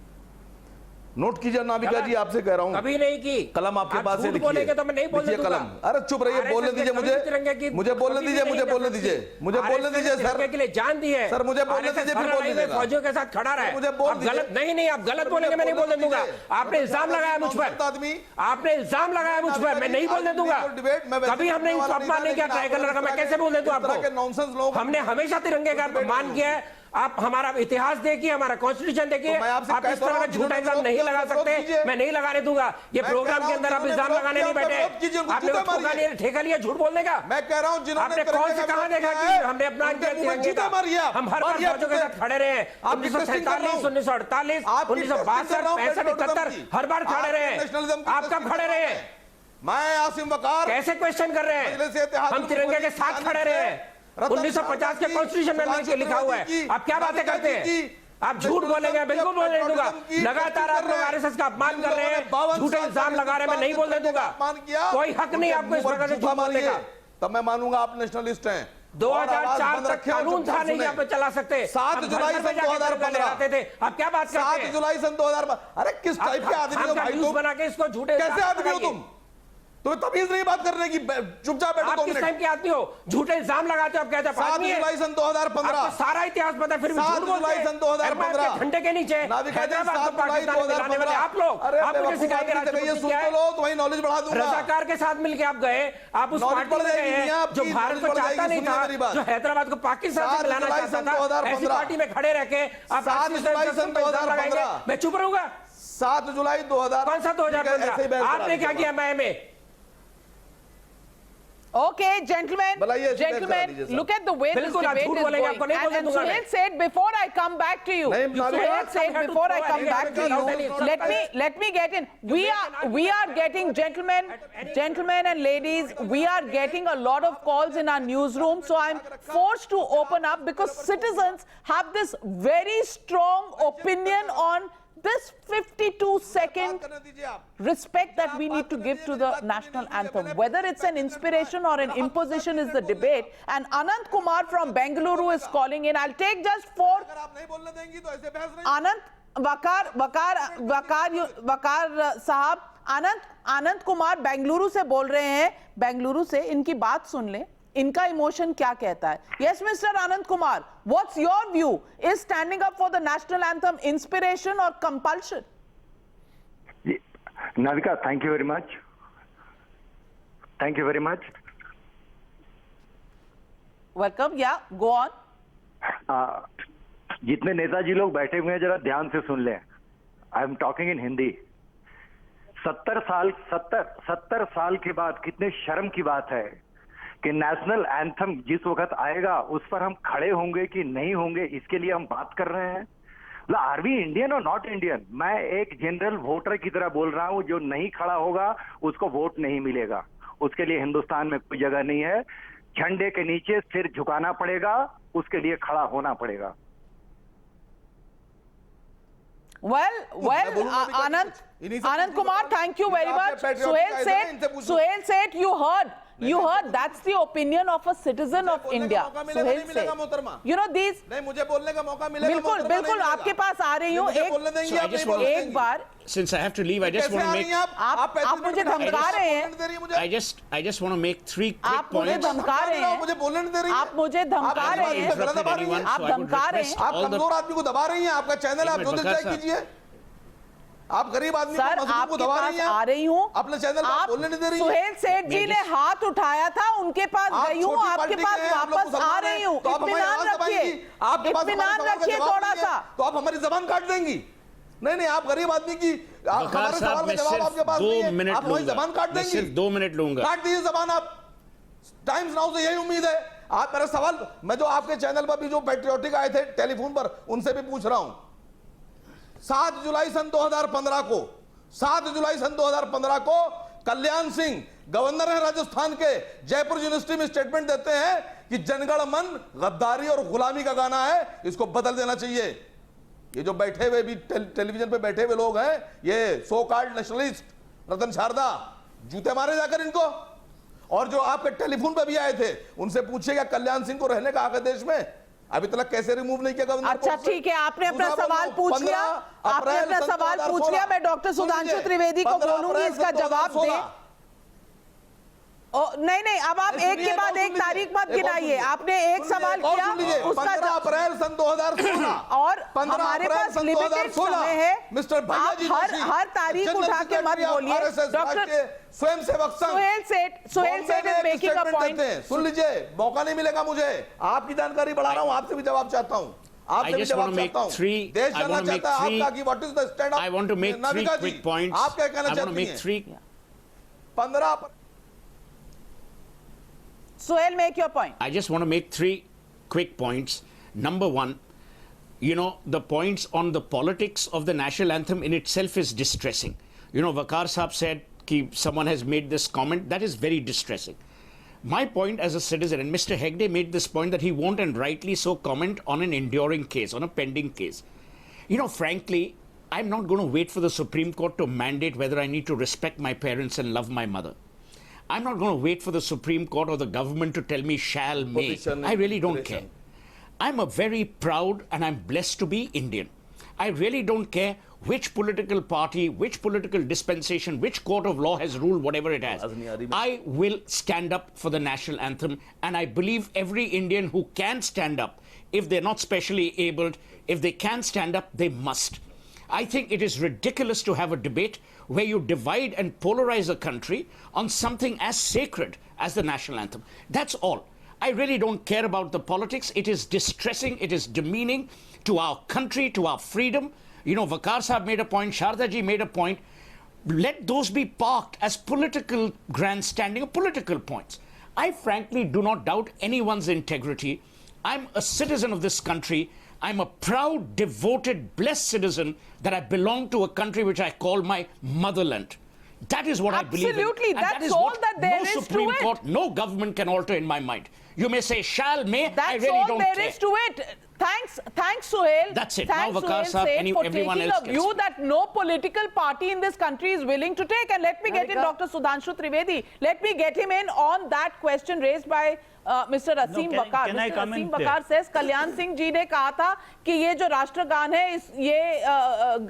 नोट कीजिए नाविका जी, आपसे कह रहा हूँ। कभी नहीं की। कलम आपके पास है, झूठ बोलेंगे तो मैं नहीं बोलने दूंगा। कलम, अरे चुप रहिए, बोलने दीजिए मुझे, मुझे बोलने दीजिए, मुझे बोलने दीजिए, मुझे बोलने दीजिए सर। के लिए जान दी है सर, मुझे बोलने दीजिए, फिर बोलने दीजिए। फौजियों के साथ खड़ा रहा है, मुझे बोल दीजिए। गलत नहीं, आप गलत बोलेंगे, मैं नहीं बोलने दूंगा। आपने इल्जाम लगाया मुझ पर, आपने इल्जाम लगाया मुझ पर, मैं नहीं बोलने दूंगा। कभी हमने अपमान नहीं किया ट्राई कलर का, मैं कैसे बोल दूं आपको? हमने हमेशा तिरंगे का मान किया है। आप हमारा इतिहास देखिए, हमारा कॉन्स्टिट्यूशन देखिए, आप इस तरह का झूठा इल्जाम नहीं लगा सकते, मैं नहीं लगाने दूंगा। ये प्रोग्राम के अंदर आप इल्जाम लगाने नहीं बैठे, आपने ठेका लिया झूठ बोलने का। मैं कह रहा हूं, आपने कौन से कहा देखा कि हमने अपना हम हर बार फौजों के साथ खड़े रहे, 1947, 1948, 1962, 65, 71 हर बार खड़े रहे। आप कब खड़े रहे? मैं आसिम वकार कैसे क्वेश्चन कर रहे हैं? हम तिरंगे के साथ खड़े रहे हैं, 1950 के कॉन्स्टिट्यूशन में लिखा हुआ है। आप क्या बातें करते हैं? आप झूठ बोलेंगे, बिल्कुल बोलने नहीं दूंगा। लगातार आप लोग आरएसएस का अपमान कर रहे हैं, झूठे इल्जाम लगा रहे हैं, मैं नहीं बोलने दूंगा। कोई हक नहीं आपको इस प्रकार से झूठ बोलने का। तब मैं मानूंगा आप नेशनलिस्ट हैं। 2004 तक कानून था, नहीं आप चला सकते। 7 जुलाई सन 2015 थे। आप क्या बात करते हैं? 7 जुलाई सन 2015। अरे किस टाइप के आदमी हो भाई तुम? बना के इसको झूठे कैसे आदमी हो तुम? तुम्हें तमीज नहीं बात करने की, चुपचाप बैठो। आप किस टाइम के आदमी हो? झूठे इल्जाम लगाते हो, आप कहते हैं 7 जुलाई सन 2015 सारा इतिहास पता, फिर भी झूठ बोलते हैं। 7 जुलाई सन 2015 झंडे के नीचे हैदराबाद को पाकिस्तान में मिलाने वाले आप लोग, आप मुझे सिखाएंगे राष्ट्रपति क्या है? तुम्हारी नॉलेज बढ़ा दूंगा। रजाकार के साथ मिलकर आप गए, आप उस पार्टी में गए जो भारत को चाहता नहीं था, जो हैदराबाद को पाकिस्तान से मिलाना चाहता था, ऐसी पार्टी में खड़े रह के आप 7 जुलाई सन 2015 मैं चुप रहूंगा? 7 जुलाई 2000 कौन सा 2015? आपने क्या किया मैं? Okay, gentlemen, look at the way this debate is going. And Suhail said, before I come back to you, Suhail said, before I come back to you, let me get in. We are getting, gentlemen and ladies, we are getting a lot of calls in our newsroom. So I'm forced to open up because citizens have this very strong opinion on this 52-second respect that we need to give to the national anthem. Whether it's an inspiration or an imposition is the debate. And Anant Kumar from Bengaluru is calling in. I'll take just 4. Anant, Vakar Sahab, Anant Kumar Bengaluru से बोल रहे हैं, बेंगलुरु से, इनकी बात सुन लें. इनका emotion क्या कहता है? Yes, Mr. Anant Kumar, what's your view? Is standing up for the national anthem inspiration or compulsion? Navika, thank you very much. Thank you very much. Welcome. Yeah, go on. जितने नेताजी लोग बैठे हुए हैं जरा ध्यान से सुन लें. I am talking in Hindi. 70 साल के बाद कितने शर्म की बात है कि नेशनल एंथम जिस वक्त आएगा उस पर हम खड़े होंगे कि नहीं होंगे, इसके लिए हम बात कर रहे हैं. आर वी इंडियन और नॉट इंडियन? मैं एक जनरल वोटर की तरह बोल रहा हूं, जो नहीं खड़ा होगा उसको वोट नहीं मिलेगा. उसके लिए हिंदुस्तान में कोई जगह नहीं है. झंडे के नीचे सिर झुकाना पड़ेगा, उसके लिए खड़ा होना पड़ेगा. Well, Anant Kumar, thank you very much. Suhail said you heard that's the opinion of a citizen of India. Suhail said, you know these. नहीं, मुझे बोलने का मौका मिलेगा. बिल्कुल आपके पास आ रही हूँ एक बार. Since I have to leave, I just want to make. आप मुझे धमका रहे हैं. I just want to make 3 quick points. आप मुझे धमका रहे हैं. मुझे बोलने नहीं दे रही हैं. आप मुझे धमका रहे हैं. आप धमका रहे हैं. आप कमजोर आदमी को दबा रही हैं. आपका चैनल आप जो दिल चाहे कीजिए. आप गरीब आदमी को दबा रही हैं. आ रही हूँ. अपने चैनल पर बोलने नहीं दे रही हैं. सुहेल सेठ जी ने हाथ उठाया था, उनके पास गई हूँ, आपके पास वापस आ रही हूँ. इत्मीनान रखिए थोड़ा सा. तो आप हमारी जबान काट देंगी? नहीं, आप गरीब आदमी की हमारे सवाल का जवाब आपके पास नहीं है. आप हमारी जबान काट देंगी? सिर्फ 2 मिनट लूंगा. काट दीजिए जबान आप. टाइम्स नाउ से यही उम्मीद है. आप मेरा सवाल, मैं जो आपके चैनल पर भी जो पैट्रियोटिक आए थे टेलीफोन पर, उनसे भी पूछ रहा हूं. 7 जुलाई सन 2015 को 7 जुलाई सन 2015 को कल्याण सिंह गवर्नर है राजस्थान के, जयपुर यूनिवर्सिटी में स्टेटमेंट देते हैं कि जनगण मन गद्दारी और गुलामी का गाना है, इसको बदल देना चाहिए. ये जो बैठे हुए भी टेलीविजन पे बैठे हुए लोग हैं, ये सो कॉल्ड नेशनलिस्ट, रतन शारदा, जूते मारे जाकर इनको. और जो आपके टेलीफोन पे भी आए थे, उनसे पूछिएगा कल्याण सिंह को रहने का हक है देश में? अभी तक कैसे रिमूव नहीं किया गवर्नर? अच्छा ठीक है, आपने अपना सवाल पूछ लिया, आपने अपना सवाल पूछ लिया। मैं डॉक्टर सुधांशु त्रिवेदी को बोलूंगी इसका जवाब दे। नहीं, अब आप एक के बाद एक तारीख मत गिनाइए। आपने एक सवाल किया, उसका 15 अप्रैल सन 2016 और हमारे पास लिमिटेड समय है। मिस्टर आप हर तारीख उठा के मत बोलिए। डॉक्टर स्वयंसेवक संघ सुहेल सेठ इज मेकिंग अ पॉइंट। सुन लीजिए, मौका नहीं मिलेगा मुझे। आपकी जानकारी बढ़ा रहा हूं, आपसे भी जवाब चाहता हूं। आपसे भी जवाब चाहता हूं। देश जानना चाहता है आपका कि what is the stand of. I want to make 3 quick points. आप क्या कहना चाहती हैं? 15 Suhail, make your point. I just want to make 3 quick points. Number 1, you know, the points on the politics of the national anthem in itself is distressing. You know, Waqar Saab said that someone has made this comment. That is very distressing. My point as a citizen, and Mr. Hegde made this point that he won't, and rightly so, comment on an enduring case, on a pending case. You know, frankly, I'm not going to wait for the Supreme Court to mandate whether I need to respect my parents and love my mother. I'm not going to wait for the Supreme Court or the government to tell me shall, may. I really don't care. I'm a very proud and I'm blessed to be Indian. I really don't care which political party, which political dispensation, which court of law has ruled whatever it has. I will stand up for the national anthem, and I believe every Indian who can stand up, if they're not specially abled, if they can stand up, they must. I think it is ridiculous to have a debate where you divide and polarize a country on something as sacred as the national anthem. That's all. I really don't care about the politics. It is distressing. It is demeaning to our country, to our freedom. You know, Waqar Saab made a point, Sharda ji made a point. Let those be parked as political grandstanding or political points. I frankly do not doubt anyone's integrity. I'm a citizen of this country. I'm a proud, devoted, blessed citizen that I belong to a country which I call my motherland. That is what I believe in. Absolutely, And that's that is all what that there no is to Supreme it. Court, no government can alter in my mind. You may say shall, may, That's I really all don't there care. is to it. Thanks, Suhail. That's it. Thanks, Now Waqar Suhail Saab, Seth, for everyone taking else a gets view it. that no political party in this country is willing to take. And let me get in Dr. Sudhanshu Trivedi. Let me get him in on that question raised by Mr. Aseem Waqar. Can I Mr. comment Aseem Waqar says, Kalyan Singh जी ने कहा था कि ये जो राष्ट्रगान है, ये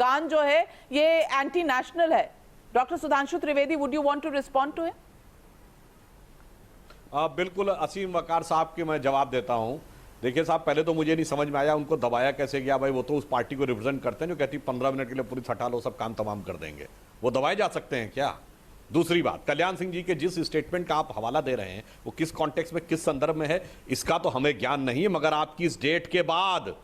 गान जो है, ये anti-national है. Dr. Sudhanshu Trivedi, would you want to respond to him? बिल्कुल असीम वकार साहब के मैं जवाब देता हूं। देखिए साहब, पहले तो मुझे नहीं समझ में आया उनको दबाया कैसे गया। भाई वो तो उस पार्टी को रिप्रेजेंट करते हैं जो कहती 15 मिनट के लिए पुलिस हटा लो, सब काम तमाम कर देंगे। वो दबाए जा सकते हैं क्या? दूसरी बात, कल्याण सिंह जी के जिस स्टेटमेंट का आप हवाला दे रहे हैं वो किस कॉन्टेक्स्ट में, किस संदर्भ में है, इसका तो हमें ज्ञान नहीं है। मगर आपकी इस डेट के बाद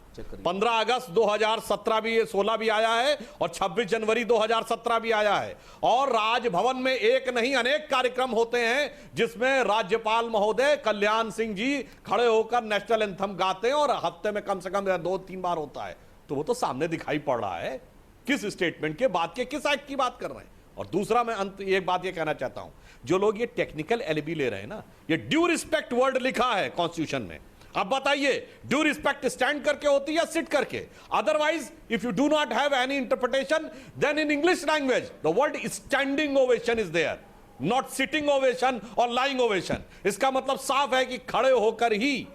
15 अगस्त 2017 भी, 16 भी आया है और 26 जनवरी 2017 भी आया है। और राजभवन में एक नहीं अनेक कार्यक्रम होते हैं जिसमें राज्यपाल महोदय कल्याण सिंह जी खड़े होकर नेशनल एंथम गाते हैं और हफ्ते में कम से कम 2-3 बार होता है। तो वो तो सामने दिखाई पड़ रहा है किस स्टेटमेंट के बाद के, किस एक्ट की बात कर रहे हैं। और दूसरा मैं अंत एक बात ये कहना चाहता हूं, जो लोग ये टेक्निकल एलिबी ले रहे हैं ना, ये ड्यू रिस्पेक्ट वर्ड लिखा है कॉन्स्टिट्यूशन में। अब बताइए, ड्यू रिस्पेक्ट स्टैंड करके होती है या सिट करके? Otherwise if you do not have any interpretation, then in English language the word standing ovation is there, not sitting ovation और लाइंग ओवेशन। इसका मतलब साफ है कि खड़े होकर ही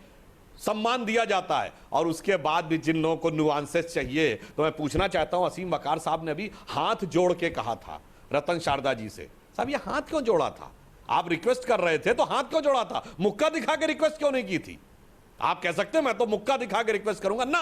सम्मान दिया जाता है। और उसके बाद भी जिन लोगों को नुआंसेस चाहिए, तो मैं पूछना चाहता हूं, असीम वकार साहब ने अभी हाथ जोड़ के कहा था रतन शारदा जी से, साहब ये हाथ क्यों जोड़ा था? आप रिक्वेस्ट कर रहे थे तो हाथ क्यों जोड़ा था? मुक्का दिखा के रिक्वेस्ट क्यों नहीं की थी? आप कह सकते हैं मैं तो मुक्का दिखा के रिक्वेस्ट करूंगा ना।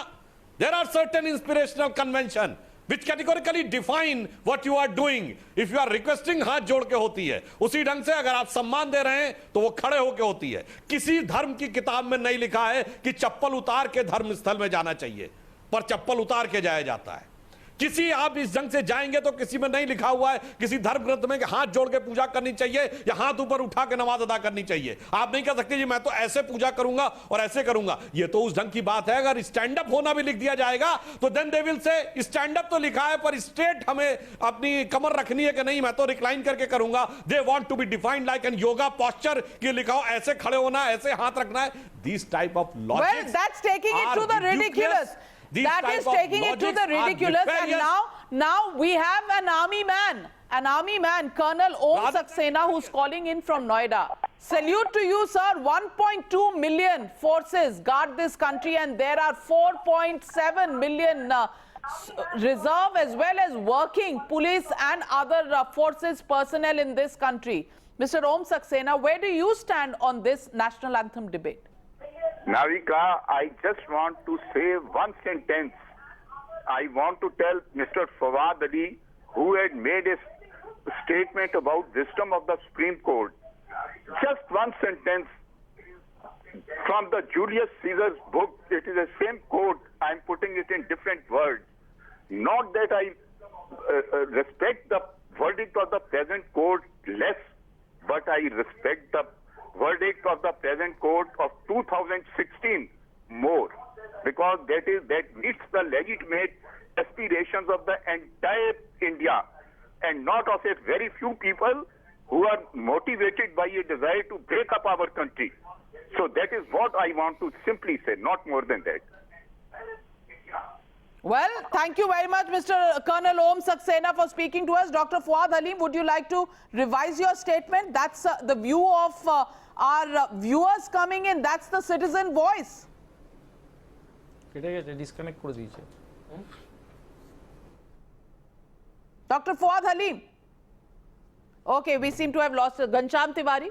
There are certain inspirational convention which categorically define what you are doing. If you are requesting, हाथ जोड़ के होती है। उसी ढंग से अगर आप सम्मान दे रहे हैं तो वो खड़े होके होती है। किसी धर्म की किताब में नहीं लिखा है कि चप्पल उतार के धर्म स्थल में जाना चाहिए, पर चप्पल उतार के जाया जाता है। किसी आप इस ढंग से जाएंगे तो किसी में नहीं लिखा हुआ है किसी धर्म ग्रंथ में कि हाथ जोड़ के पूजा करनी चाहिए या हाथ ऊपर उठा के नमाज अदा करनी चाहिए। आप नहीं कह सकते जी मैं तो ऐसे पूजा करूंगा और ऐसे करूंगा। ये तो उस ढंग की बात है। अगर स्टैंड अप होना भी लिख दिया जाएगा तो then they will say stand up तो लिखा है पर स्ट्रेट हमें अपनी कमर रखनी है कि नहीं, मैं तो रिक्लाइन करके करूंगा। They want to be defined like an yoga posture कि लिखा हो ऐसे खड़े होना, ऐसे हाथ रखना है। This type of logic, well, that's taking it to the ridiculous. That is taking it to the ridiculous. And now we have an army man, Colonel Om Saxena, who's calling in from Noida. Salute to you, sir. 1.2 million forces guard this country, and there are 4.7 million reserve as well as working police and other forces personnel in this country. Mr. Om Saxena, where do you stand on this national anthem debate? Navika, I just want to say one sentence. I want to tell Mr. Fawad Ali, who had made a statement about wisdom of the Supreme Court. Just one sentence from the Julius Caesar's book. It is the same quote. I'm putting it in different words. Not that I respect the verdict of the present court less, but I respect the verdict of the present court of 2016 more, because that meets the legitimate aspirations of the entire India and not of a very few people who are motivated by a desire to break up our country. So that is what I want to simply say, not more than that. Well, thank you very much, Mr. Colonel Om Saxena, for speaking to us. Dr. Fawad Halim, would you like to revise your statement? That's the view of our viewers coming in. That's the citizen voice. Disconnect. Dr. Fawad Halim. Okay, we seem to have lost Ghanshyam Tiwari.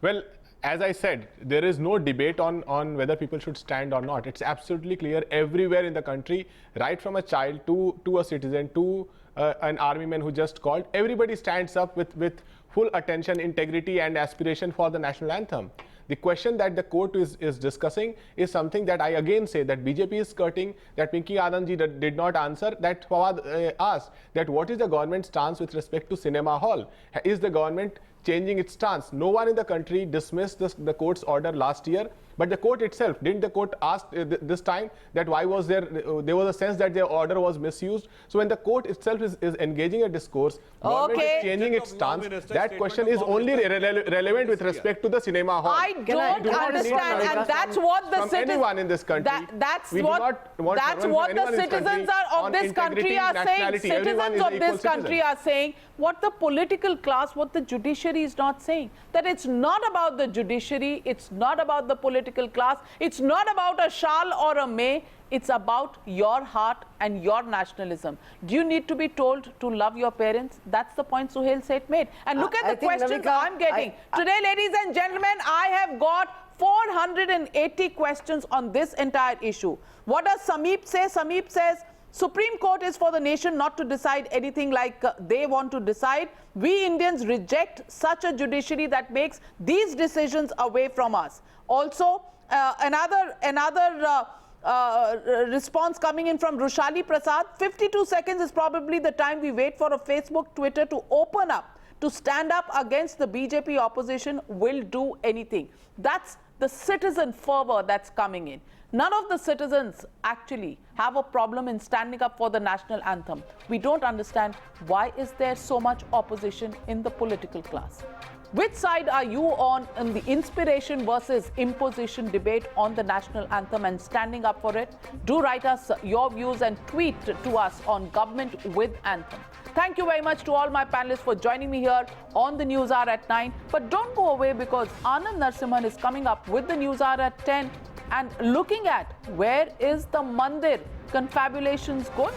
Well, as I said, there is no debate on whether people should stand or not. It's absolutely clear everywhere in the country, right from a child to a citizen to an army man who just called. Everybody stands up with full attention, integrity and aspiration for the national anthem. The question that the court is discussing is something that I again say that BJP is skirting, that Pinky Anand ji did not answer, that Fawad asked that what is the government's stance with respect to cinema hall? Is the government changing its stance? No one in the country dismissed the court's order last year, but the court itself, didn't the court ask this time that why was there was a sense that their order was misused? So when the court itself is engaging a discourse, government is changing its stance, that question is only relevant with respect to the cinema hall. I don't understand, and that's what the citizens, anyone in this country. That's what the citizens of this country are saying. Citizens of this country are saying what the political class, what the judiciary is not saying. That it's not about the judiciary, it's not about the political class, it's not about a Shal or a May, it's about your heart and your nationalism. Do you need to be told to love your parents? That's the point Suhail Seth made. And look at the questions I'm getting. Today, ladies and gentlemen, I have got 480 questions on this entire issue. What does Sameep say? Sameep says, Supreme Court is for the nation not to decide anything like they want to decide. We Indians reject such a judiciary that makes these decisions away from us. Also, another response coming in from Rushali Prasad. 52 seconds is probably the time we wait for a Facebook, Twitter to open up, to stand up against the BJP opposition. Will do anything. That's the citizen fervor that's coming in. None of the citizens actually have a problem in standing up for the national anthem. We don't understand why is there so much opposition in the political class. Which side are you on in the inspiration versus imposition debate on the national anthem and standing up for it? Do write us your views and tweet to us on Government with Anthem. Thank you very much to all my panelists for joining me here on the News Hour at 9. But don't go away, because Anand Narasimhan is coming up with the News Hour at 10 and looking at where is the Mandir confabulations going.